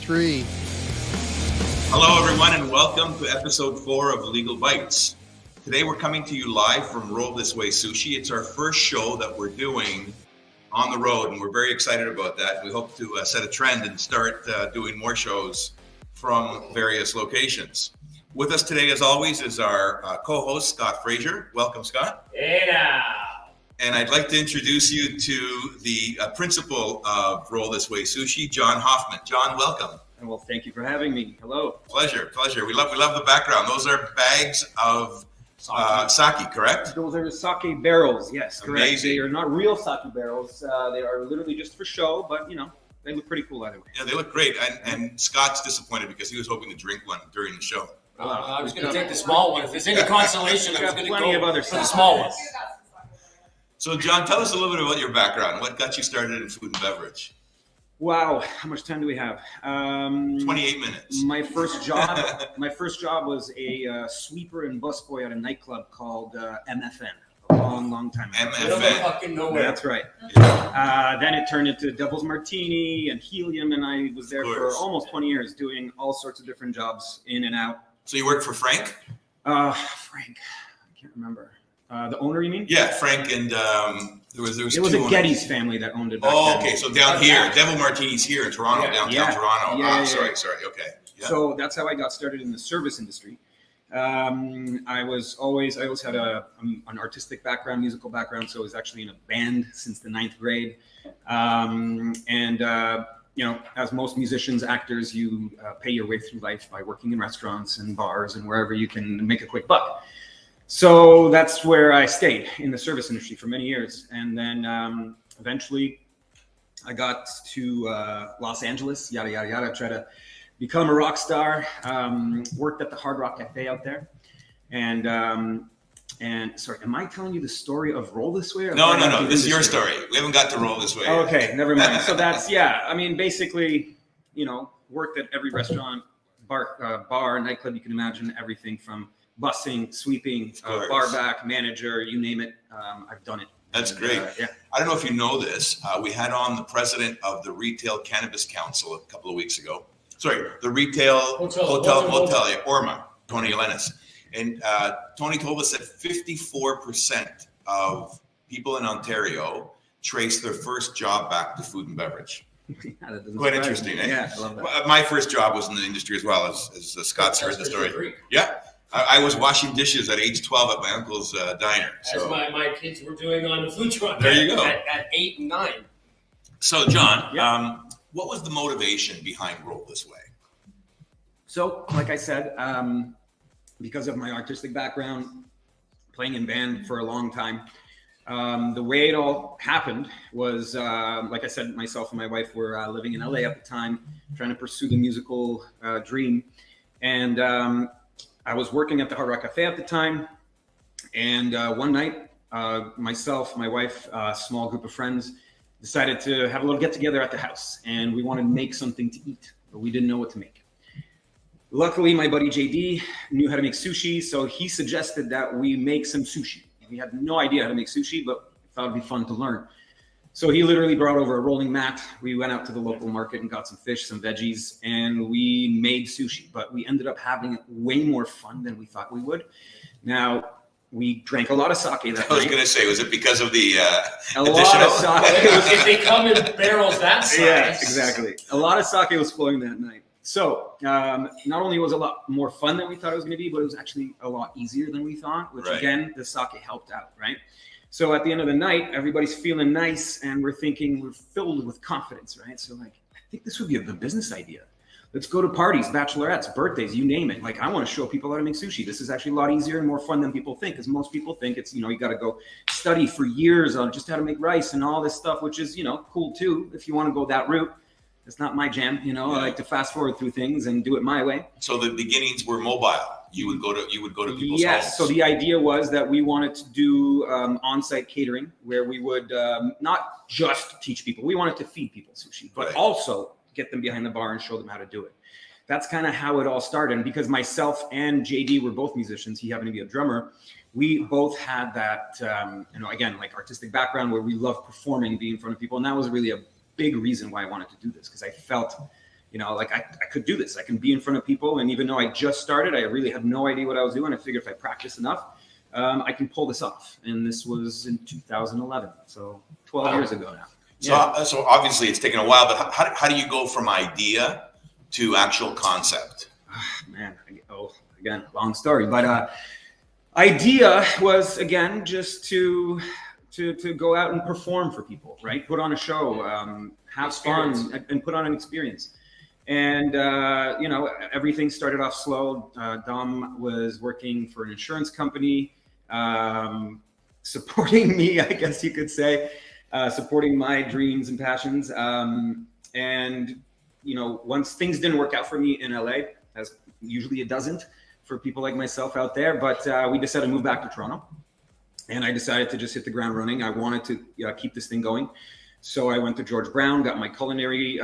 3. Hello, everyone, and welcome to episode 4 of Legal Bites. Today, we're coming to you live from This Way Sushi. It's our first show that we're doing on the road, and we're very excited about that. We hope to set a trend and start doing more shows from various locations. With us today, as always, is our co-host, Scott Fraser. Welcome, Scott. Hey now. And I'd like to introduce you to the principal of This Way Sushi, John Hoffmann. John, welcome. Well, thank you for having me. Hello. Pleasure. We love the background. Those are bags of sake, correct? Those are sake barrels. Yes, correct. Amazing. They are not real sake barrels. They are literally just for show, but they look pretty cool either way. Yeah, they look great. And Scott's disappointed because he was hoping to drink one during the show. I was going to take the small one. If there's any consolation, I was going to plenty of go other for the small one. So, John, tell us a little bit about your background. What got you started in food and beverage? Wow, how much time do we have? 28 minutes. My first job was a sweeper and busboy at a nightclub called MFN. A long time ago. MFN. Fucking nowhere. That's right. Then it turned into Devil's Martini and Helium, and I was there for almost 20 years doing all sorts of different jobs in and out. So you worked for Frank? Frank, I can't remember. The owner, you mean? Yeah, Frank and there was It was a Getty's family that owned it back then. Okay, so down here, Devil Martini's here in Toronto, downtown Toronto. Yeah. Sorry, okay. Yeah. So that's how I got started in the service industry. I always had an artistic background, musical background, so I was actually in a band since the 9th grade. As most musicians, actors, you pay your way through life by working in restaurants and bars and wherever you can make a quick buck. So that's where I stayed in the service industry for many years. And then eventually I got to Los Angeles, yada, yada, yada, try to become a rock star, worked at the Hard Rock Cafe out there. And sorry, am I telling you the story of Roll This Way? No. This is your story. We haven't got to Roll This Way. Okay, never mind. So that's, basically, worked at every restaurant, bar, nightclub, you can imagine, everything from bussing, sweeping, bar back, manager, you name it. I've done it. That's great. I don't know if you know this. We had on the president of the Retail Cannabis Council a couple of weeks ago. Sorry, the Retail Hotel, Orma, Tony Elenis. And Tony told us that 54% of people in Ontario trace their first job back to food and beverage. Quite interesting, eh? Yeah, I love that. My first job was in the industry as well, as Scott's heard the story. Yeah. I was washing dishes at age 12 at my uncle's diner. As my kids were doing on the food truck there you go. At 8 and 9. So, John, what was the motivation behind Roll This Way? So, like I said, because of my artistic background, playing in band for a long time, the way it all happened was, like I said, myself and my wife were living in LA at the time, trying to pursue the musical dream. And I was working at the Hard Rock Cafe at the time, and one night, myself, my wife, a small group of friends decided to have a little get-together at the house, and we wanted to make something to eat, but we didn't know what to make. Luckily, my buddy JD knew how to make sushi, so he suggested that we make some sushi. We had no idea how to make sushi, but thought it'd be fun to learn. So he literally brought over a rolling mat. We went out to the local market and got some fish, some veggies, and we made sushi. But we ended up having way more fun than we thought we would. Now, we drank a lot of sake that night. I was going to say, was it because of the a lot of sake. If they come in barrels that size. Yeah, exactly. A lot of sake was flowing that night. So not only was it a lot more fun than we thought it was going to be, but it was actually a lot easier than we thought, which again, the sake helped out, right? So at the end of the night, everybody's feeling nice and we're filled with confidence, right? So I think this would be a good business idea. Let's go to parties, bachelorettes, birthdays, you name it. I want to show people how to make sushi. This is actually a lot easier and more fun than people think, because most people think it's, you got to go study for years on just how to make rice and all this stuff, which is, cool too, if you want to go that route. It's not my jam, I like to fast forward through things and do it my way. So the beginnings were mobile. You would go to people's homes. Yes. So the idea was that we wanted to do on-site catering, where we would not just teach people. We wanted to feed people sushi, but also get them behind the bar and show them how to do it. That's kind of how it all started. And because myself and JD were both musicians, he happened to be a drummer. We both had that, again, artistic background where we love performing, being in front of people, and that was really a big reason why I wanted to do this, because I felt, like I could do this. I can be in front of people. And even though I just started, I really had no idea what I was doing. I figured if I practice enough, I can pull this off. And this was in 2011. So 12 years ago now. So obviously it's taken a while, but how do you go from idea to actual concept? Man, again, long story, but idea was, again, just to go out and perform for people, right? Put on a show, have fun, and put on an experience. And, everything started off slow. Dom was working for an insurance company, supporting me, I guess you could say, supporting my dreams and passions. And, once things didn't work out for me in LA, as usually it doesn't for people like myself out there, but we decided to move back to Toronto. And I decided to just hit the ground running. I wanted to keep this thing going. So I went to George Brown, got my culinary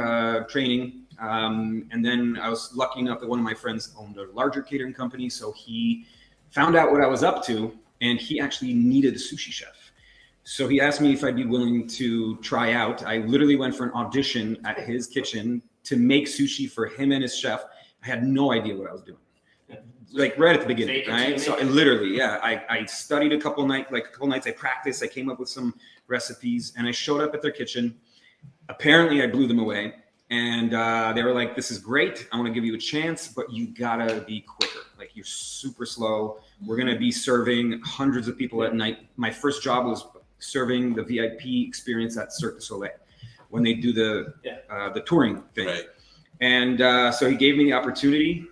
training. And then I was lucky enough that one of my friends owned a larger catering company. So he found out what I was up to, and he actually needed a sushi chef. So he asked me if I'd be willing to try out. I literally went for an audition at his kitchen to make sushi for him and his chef. I had no idea what I was doing. Like right at the beginning, right? So I literally, I studied a couple nights. I practiced. I came up with some recipes, and I showed up at their kitchen. Apparently, I blew them away, and they were like, "This is great. I want to give you a chance, but you gotta be quicker. Like you're super slow. We're gonna be serving hundreds of people at night." My first job was serving the VIP experience at Cirque du Soleil when they do the touring thing, Right. And so he gave me the opportunity.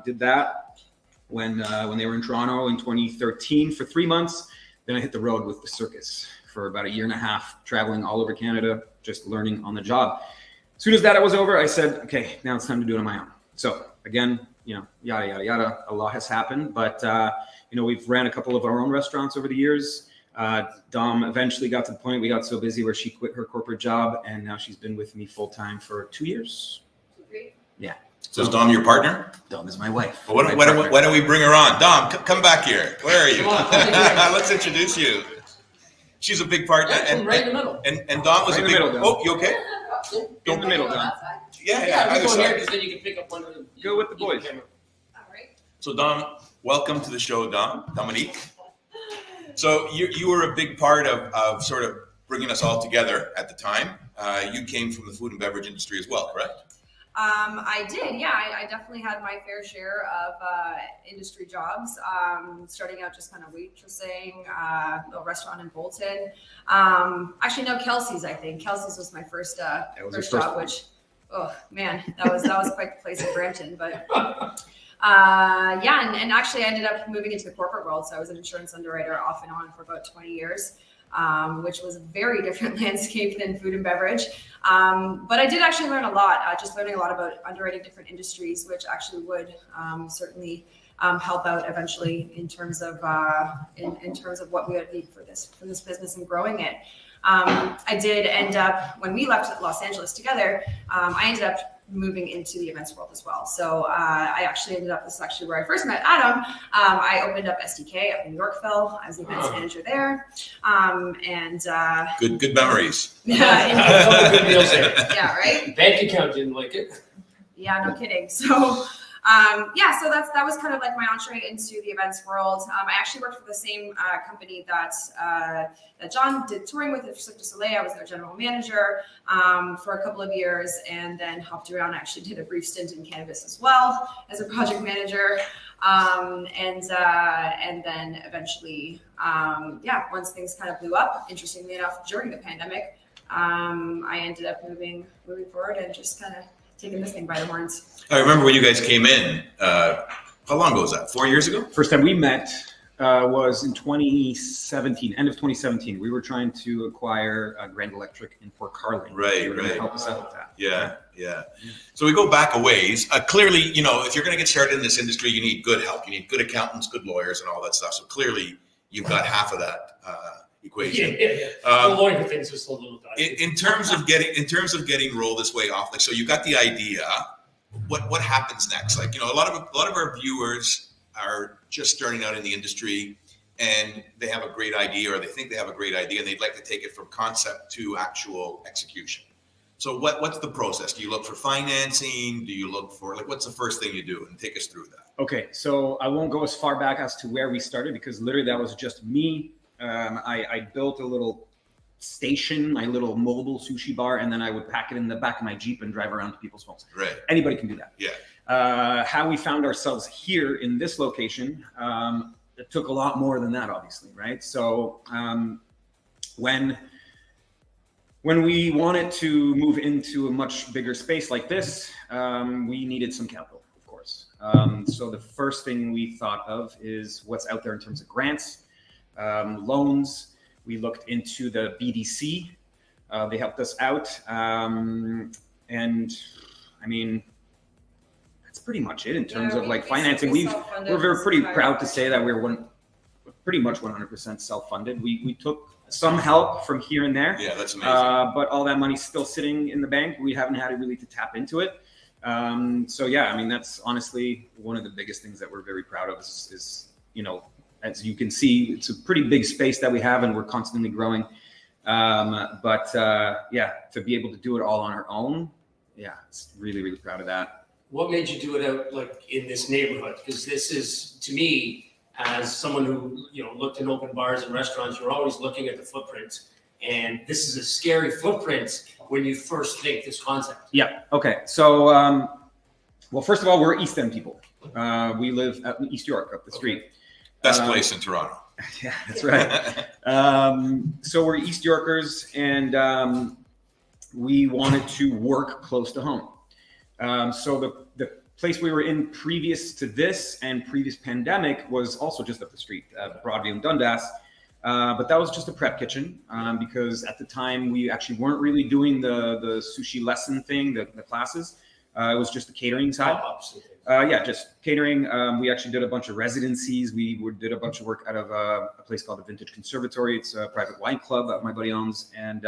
Did that. When they were in Toronto in 2013 for 3 months. Then I hit the road with the circus for about a year and a half, traveling all over Canada, just learning on the job. As soon as that was over, I said, okay, now it's time to do it on my own. So again, yada, yada, yada, a lot has happened, but we've ran a couple of our own restaurants over the years. Dom eventually got to the point we got so busy where she quit her corporate job, and now she's been with me full time for 2 years. Yeah. So is Dom your partner? Dom is my wife. Well, why don't we bring her on? Dom, come back here. Where are you? Let's introduce you. She's a big part. And right in the middle. And Dom was right a big. Middle, oh, you okay? Go in the middle, Dom. Yeah. Go here because then you can pick up one of them. Go with the boys. All right. So Dom, welcome to the show, Dominique. So you were a big part of sort of bringing us all together at the time. You came from the food and beverage industry as well, correct? I did, yeah. I definitely had my fair share of industry jobs. Starting out just kind of waitressing, a restaurant in Bolton. Actually, no, Kelsey's. I think Kelsey's was my first job, which, oh man, that was quite the place in Brampton. But and actually, I ended up moving into the corporate world. So I was an insurance underwriter off and on for about 20 years. Which was a very different landscape than food and beverage. But I did actually learn a lot, just learning a lot about underwriting different industries, which actually would certainly help out eventually in terms of what we would need for this business and growing it. I did end up, when we left Los Angeles together, I ended up moving into the events world as well. So I actually ended up, this is actually where I first met Adam. I opened up SDK up in Yorkville. I was the events manager there. Good memories. Yeah, right? Bank account didn't like it. Yeah, no kidding. So so that was kind of like my entree into the events world. I actually worked for the same company that John did touring with at Cirque du Soleil. I was their general manager for a couple of years, and then hopped around. I actually did a brief stint in cannabis as well as a project manager, and then eventually, once things kind of blew up, interestingly enough, during the pandemic, I ended up moving forward and just kind of taking this thing by the horns. I remember when you guys came in. How long ago was that? 4 years ago? First time we met was in 2017, end of 2017. We were trying to acquire Grand Electric in Port Carling. Right. They were going to help us out with that. Yeah. So we go back a ways. Clearly, if you're going to get started in this industry, you need good help. You need good accountants, good lawyers, and all that stuff. So clearly, you've got half of that equation. The lawyer thing's just a little dicey. In terms of getting Roll This Way off, like, so you got the idea. What happens next? Like, a lot of our viewers are just starting out in the industry, and they have a great idea, or they think they have a great idea, and they'd like to take it from concept to actual execution. So what's the process? Do you look for financing? Do you look for, like, what's the first thing you do? And take us through that. Okay, so I won't go as far back as to where we started because literally that was just me. I built a little station, my little mobile sushi bar, and then I would pack it in the back of my Jeep and drive around to people's homes. Right. Anybody can do that. Yeah. How we found ourselves here in this location, it took a lot more than that, obviously, right? So when we wanted to move into a much bigger space like this, we needed some capital, of course. So the first thing we thought of is what's out there in terms of grants, loans. We looked into the BDC. They helped us out. And I mean, that's pretty much it in terms of like financing. We're very pretty proud to say that we're pretty much 100% self-funded. We took some help from here and there. Yeah, that's amazing. But all that money's still sitting in the bank. We haven't had it really to tap into it. So yeah, I mean, that's honestly one of the biggest things that we're very proud of is you know, as you can see, it's a pretty big space that we have and we're constantly growing. Yeah, to be able to do it all on our own. Yeah, it's really, really proud of that. What made you do it out like in this neighborhood? Because this is, to me, as someone who, you know, looked in open bars and restaurants, you're always looking at the footprint. And this is a scary footprint when you first think this concept. Yeah. Okay. So, well, first of all, we're East End people. We live at East York, up the street. Best place in Toronto. Yeah, that's right. So we're East Yorkers, and we wanted to work close to home. So the place we were in previous to this and previous pandemic was also just up the street, Broadview and Dundas. But that was just a prep kitchen because at the time we actually weren't really doing the sushi lesson thing, the classes. It was just the catering side. Yeah, just catering. We actually did a bunch of residencies. We did a bunch of work out of a place called the Vintage Conservatory. It's a private wine club that my buddy owns. And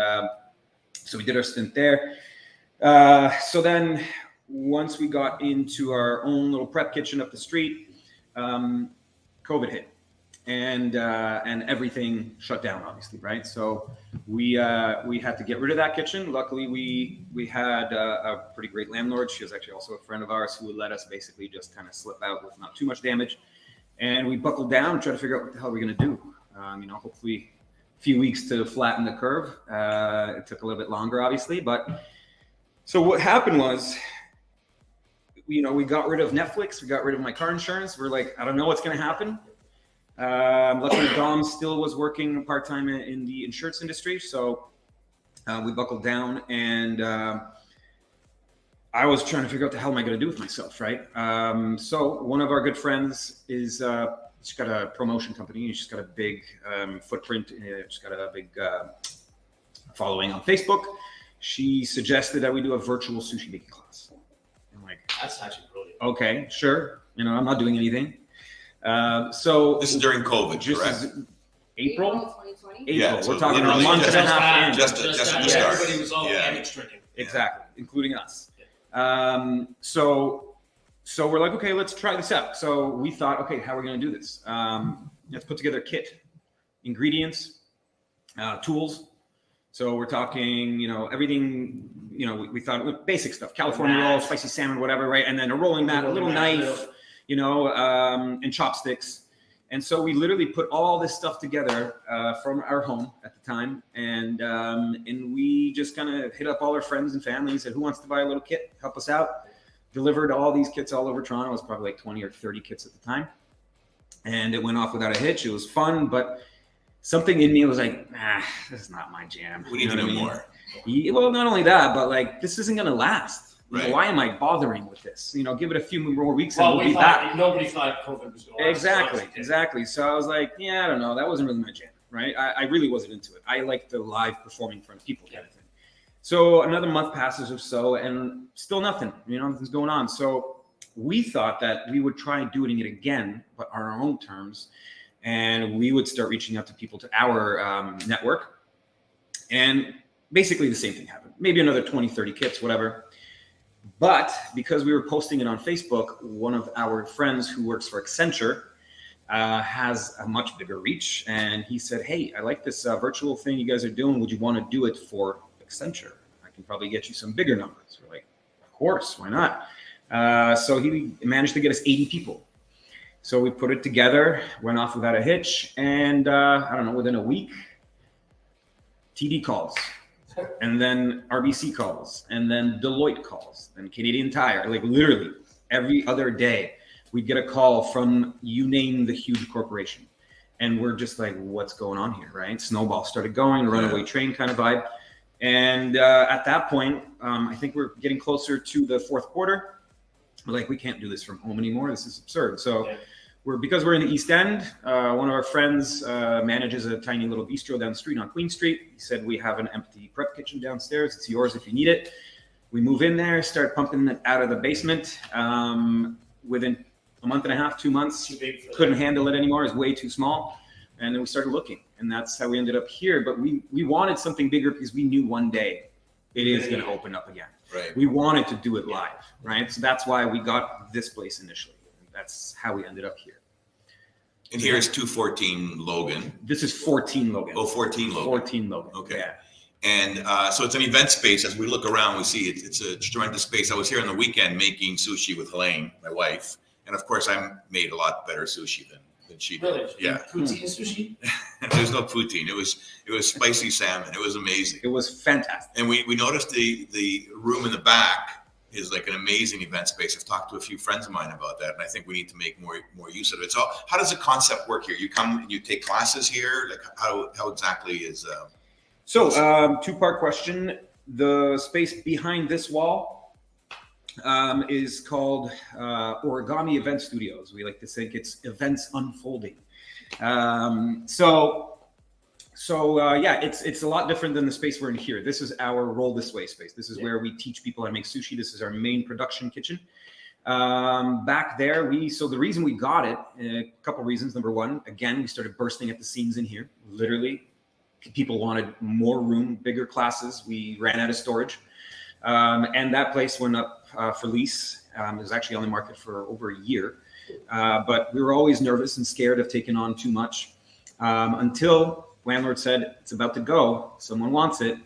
so we did our stint there. So then once we got into our own little prep kitchen up the street, COVID hit. And everything shut down, obviously, right? So we had to get rid of that kitchen. Luckily, we had a pretty great landlord. She was actually also a friend of ours who would let us basically just kind of slip out with not too much damage. And we buckled down and tried to figure out what the hell we're going to do. You know, hopefully a few weeks to flatten the curve. It took a little bit longer, obviously. But so what happened was, you know, we got rid of Netflix. We got rid of my car insurance. We're like, I don't know what's going to happen. Luckily, Dom still was working part-time in the insurance industry. So we buckled down, and I was trying to figure out what the hell am I going to do with myself, right? So one of our good friends is, she's got a promotion company. She's got a big footprint. She's got a big following on Facebook. She suggested that we do a virtual sushi making class. I'm like, that's actually brilliant. Okay, sure. You know, I'm not doing anything. So this is during COVID, correct? April 2020. April. Yeah, so we're talking a literally month and a just half in. Just to start. Everybody was all panic stricken. Exactly, including us. So we're like, okay, let's try this out. So we thought, okay, how are we going to do this? Let's put together a kit, ingredients, tools. So we're talking, you know, everything, you know, we thought basic stuff, California roll, spicy salmon, whatever, right? And then a rolling mat, a little knife, you know, and chopsticks. And so we literally put all this stuff together from our home at the time. And we just kind of hit up all our friends and family and said, who wants to buy a little kit? Help us out. Delivered all these kits all over Toronto. It was probably like 20 or 30 kits at the time. And it went off without a hitch. It was fun, but something in me was like, this is not my jam. We need to know more. Well, not only that, but like, this isn't going to last. Right. Why am I bothering with this? You know, give it a few more weeks Well, and we'll be back. Nobody thought COVID was going to last. Exactly. So I was like, yeah, I don't know. That wasn't really my jam, right? I really wasn't into it. I like the live performing in front of people kind of thing. So another month passes or so, and still nothing. You know, nothing's going on. So we thought that we would try doing it again, but on our own terms, and we would start reaching out to people to our network. And basically the same thing happened. Maybe another 20, 30 kits, whatever. But because we were posting it on Facebook, one of our friends who works for Accenture has a much bigger reach. And he said, hey, I like this virtual thing you guys are doing. Would you want to do it for Accenture? I can probably get you some bigger numbers. We're like, of course, why not? So he managed to get us 80 people. So we put it together, went off without a hitch, and I don't know, within a week, TD calls, and then RBC calls, and then Deloitte calls, and Canadian Tire. Like literally every other day, we'd get a call from you name the huge corporation. And we're just like, what's going on here, right? Snowball started going, runaway train kind of vibe. And at that point, I think we're getting closer to the fourth quarter. We're like, we can't do this from home anymore. This is absurd. So because we're in the East End, one of our friends manages a tiny little bistro down the street on Queen Street. He said, we have an empty prep kitchen downstairs. It's yours if you need it. We move in there, start pumping it out of the basement. Within a month and a half, 2 months, couldn't handle it anymore. It's way too small. And then we started looking, and that's how we ended up here. But we wanted something bigger because we knew one day it is going to open up again. Right. We wanted to do it live, right? So that's why we got this place initially. That's how we ended up here. And here's 214 Logan. This is 14 Logan. Oh, 14 Logan. 14 Logan. Okay. Yeah. And so it's an event space. As we look around, we see it's a tremendous space. I was here on the weekend making sushi with Helene, my wife. And of course, I made a lot better sushi than she did. Really? Yeah. Poutine sushi? There was no poutine. It was spicy salmon. It was amazing. It was fantastic. And we noticed the room in the back is like an amazing event space. I've talked to a few friends of mine about that, and I think we need to make more use of it. So how does the concept work here? You come and you take classes here? Like how exactly is So two-part question. The space behind this wall is called Origami Event Studios. We like to think it's events unfolding. So it's a lot different than the space we're in here. This is our Roll This Way space. This is where we teach people how to make sushi. This is our main production kitchen. Back there, so the reason we got it, a couple reasons. Number one, again, we started bursting at the seams in here. Literally, people wanted more room, bigger classes. We ran out of storage. And that place went up for lease. It was actually on the market for over a year. But we were always nervous and scared of taking on too much until landlord said, it's about to go. Someone wants it.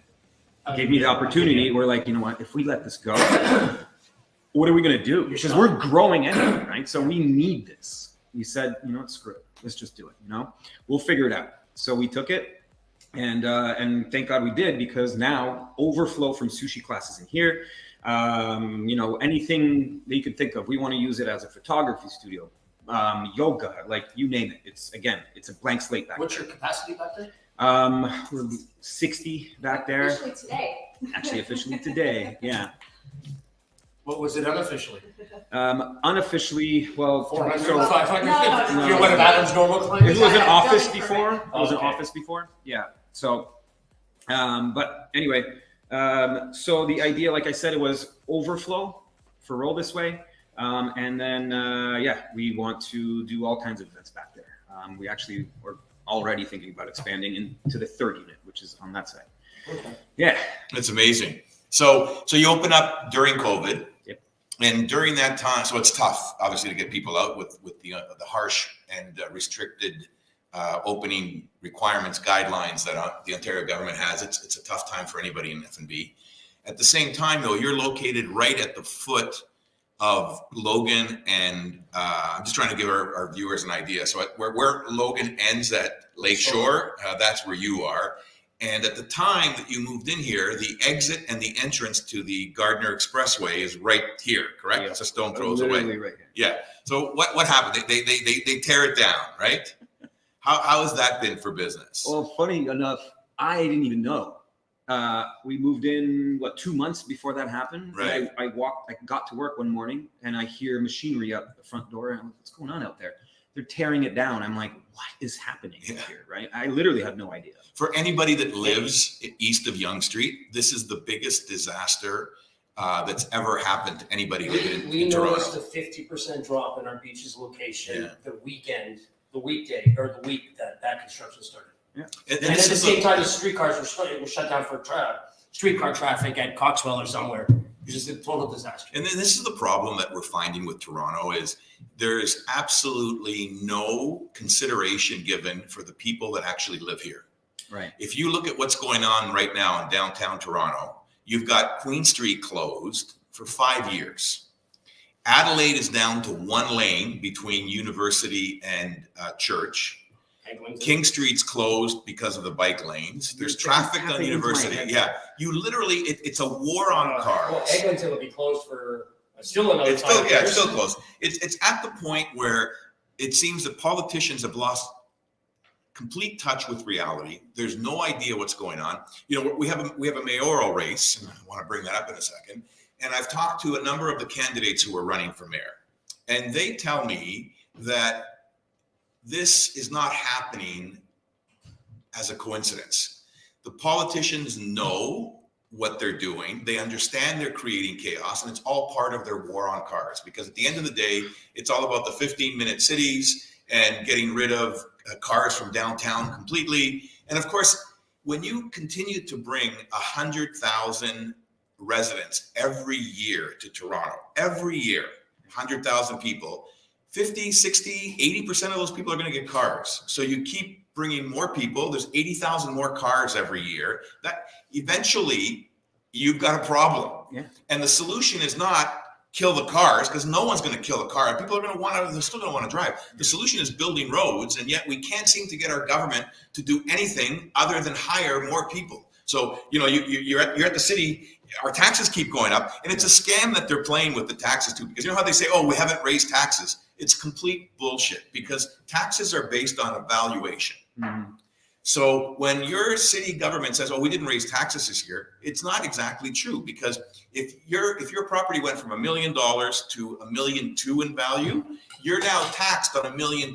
Gave me the opportunity. We're like, you know what? If we let this go, what are we going to do? Because we're growing anyway, right? So we need this. We said, you know what? Screw it. Let's just do it. We'll figure it out. So we took it. And thank God we did, because now overflow from sushi classes in here, anything that you could think of. We want to use it as a photography studio, yoga, like you name it. It's a blank slate back there. What's your capacity back there? We're 60 back there. Officially today. Actually, officially today. Yeah. What was it unofficially? Unofficially, well, 400, so 500? No. You're one of Adam's normal clients? it was an Yeah, office building before. permit. It was an Okay. office before. Yeah. So, but anyway, so the idea, like I said, it was overflow for Roll This Way. And then, we want to do all kinds of events back there. We actually were already thinking about expanding into the third unit, which is on that side. Okay. Yeah. It's amazing. So you open up during COVID. Yep. And during that time, so it's tough, obviously, to get people out with the harsh and restricted opening requirements, guidelines that the Ontario government has. It's a tough time for anybody in F&B. At the same time, though, you're located right at the foot of Logan, and I'm just trying to give our viewers an idea. So where Logan ends at Lakeshore, that's where you are. And at the time that you moved in here, the exit and the entrance to the Gardner Expressway is right here, correct? Yeah. It's a stone throws away. Literally right here. Yeah. So what happened? They tear it down, right? How has that been for business? Well, funny enough, I didn't even know. We moved in 2 months before that happened. Right. I got to work one morning and I hear machinery up the front door. And I'm like, what's going on out there? They're tearing it down. I'm like, what is happening here? Right. I literally had no idea. For anybody that lives east of Yonge Street, this is the biggest disaster that's ever happened to anybody living We in Toronto. noticed a 50% drop in our beaches location Yeah. the weekday, or the week that construction started. Yeah. And And at this the is same time, the streetcars were shut down for streetcar traffic at Coxwell or somewhere. It was just a total disaster. And then this is the problem that we're finding with Toronto is there's absolutely no consideration given for the people that actually live here. Right. If you look at what's going on right now in downtown Toronto, You've got Queen Street closed for 5 years. Adelaide is down to 1 lane between University and Church. King Street's closed because of the bike lanes. There's traffic on University. Yeah, you literally, it's a war on cars. Well, Eglinton will be closed for still another It's 5 still, years. yeah, it's still closed. It's at the point where it seems that politicians have lost complete touch with reality. There's no idea what's going on. You know, we have a mayoral race, and I want to bring that up in a second. And I've talked to a number of the candidates who are running for mayor, and they tell me that this is not happening as a coincidence. The politicians know what they're doing. They understand they're creating chaos, and it's all part of their war on cars. Because at the end of the day, it's all about the 15-minute cities and getting rid of cars from downtown completely. And of course, when you continue to bring 100,000 residents every year to Toronto, every year, 100,000 people, 50, 60, 80% of those people are going to get cars. So you keep bringing more people. There's 80,000 more cars every year. That eventually you've got a problem. Yeah. And the solution is not kill the cars, because no one's going to kill a car. People are going to want to, they're still going to want to drive. The solution is building roads, and yet we can't seem to get our government to do anything other than hire more people. So, you know, you're at the city, our taxes keep going up, and it's a scam that they're playing with the taxes too, because you know how they say, oh, we haven't raised taxes. It's complete bullshit, because taxes are based on a valuation. Mm-hmm. So when your city government says, oh, we didn't raise taxes this year, it's not exactly true, because if your property went from $1 million to $1.2 million in value, you're now taxed on $1.2 million.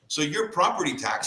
So your property tax